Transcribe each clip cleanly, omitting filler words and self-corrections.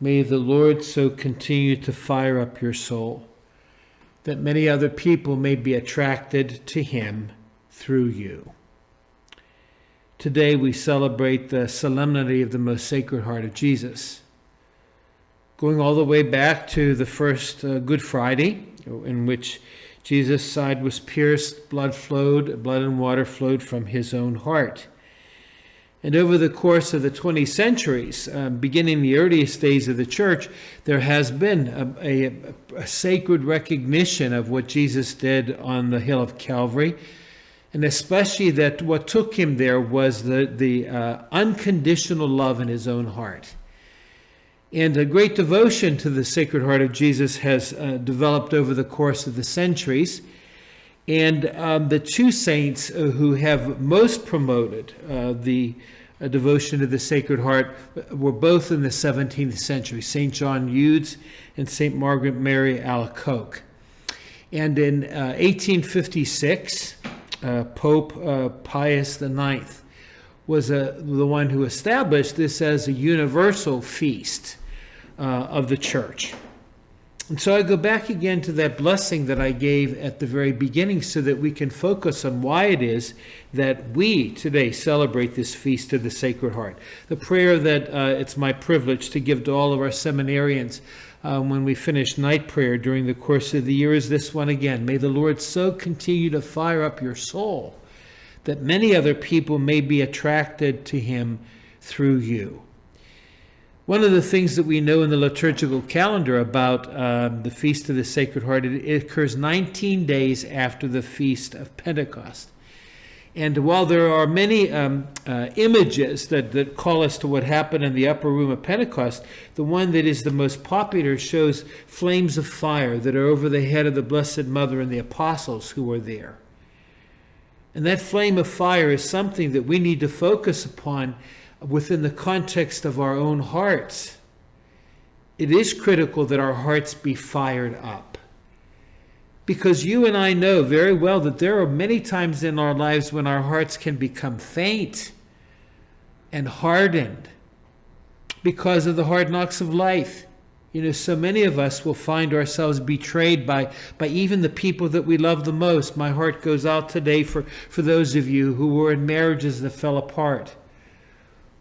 May the Lord so continue to fire up your soul that many other people may be attracted to him through you. Today we celebrate the Solemnity of the Most Sacred Heart of Jesus, going all the way back to the first Good Friday, in which Jesus' side was pierced, blood and water flowed from his own heart. And over the course of the 20 centuries, beginning the earliest days of the church, there has been a sacred recognition of what Jesus did on the hill of Calvary, and especially that what took him there was the unconditional love in his own heart. And a great devotion to the Sacred Heart of Jesus has developed over the course of the centuries. And the two saints who have most promoted the devotion to the Sacred Heart were both in the 17th century, St. John Eudes and St. Margaret Mary Alacoque. And in 1856, Pope Pius IX was the one who established this as a universal feast of the Church. And so I go back again to that blessing that I gave at the very beginning so that we can focus on why it is that we today celebrate this feast of the Sacred Heart. The prayer that it's my privilege to give to all of our seminarians when we finish night prayer during the course of the year is this one again. May the Lord so continue to fire up your soul that many other people may be attracted to him through you. One of the things that we know in the liturgical calendar about the Feast of the Sacred Heart, it occurs 19 days after the Feast of Pentecost. And while there are many images that call us to what happened in the upper room of Pentecost, the one that is the most popular shows flames of fire that are over the head of the Blessed Mother and the apostles who were there. And that flame of fire is something that we need to focus upon within the context of our own hearts. It is critical that our hearts be fired up. Because you and I know very well that there are many times in our lives when our hearts can become faint and hardened because of the hard knocks of life. You know, so many of us will find ourselves betrayed by even the people that we love the most. My heart goes out today for those of you who were in marriages that fell apart,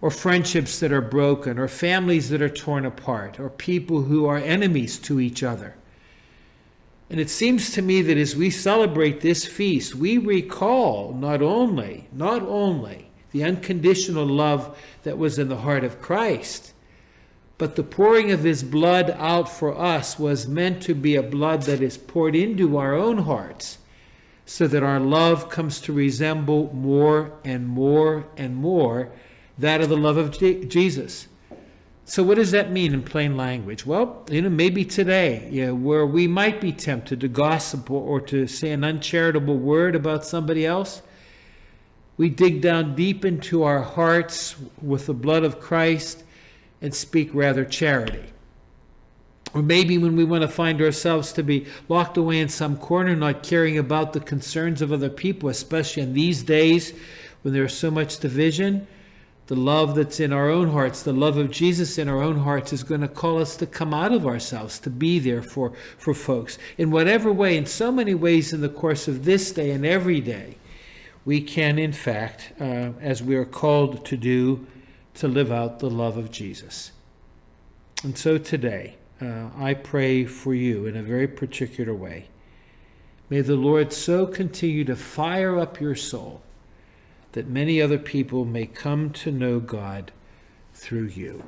or friendships that are broken, or families that are torn apart, or people who are enemies to each other. And it seems to me that as we celebrate this feast, we recall not only the unconditional love that was in the heart of Christ, but the pouring of his blood out for us was meant to be a blood that is poured into our own hearts, so that our love comes to resemble more and more and more that of the love of Jesus. So what does that mean in plain language? Well, maybe today, where we might be tempted to gossip or to say an uncharitable word about somebody else, we dig down deep into our hearts with the blood of Christ and speak rather charity. Or maybe when we want to find ourselves to be locked away in some corner, not caring about the concerns of other people, especially in these days when there's so much division, the love that's in our own hearts, the love of Jesus in our own hearts is going to call us to come out of ourselves, to be there for folks. In whatever way, in so many ways in the course of this day and every day, we can, in fact, as we are called to do, to live out the love of Jesus. And so today, I pray for you in a very particular way. May the Lord so continue to fire up your soul that many other people may come to know God through you.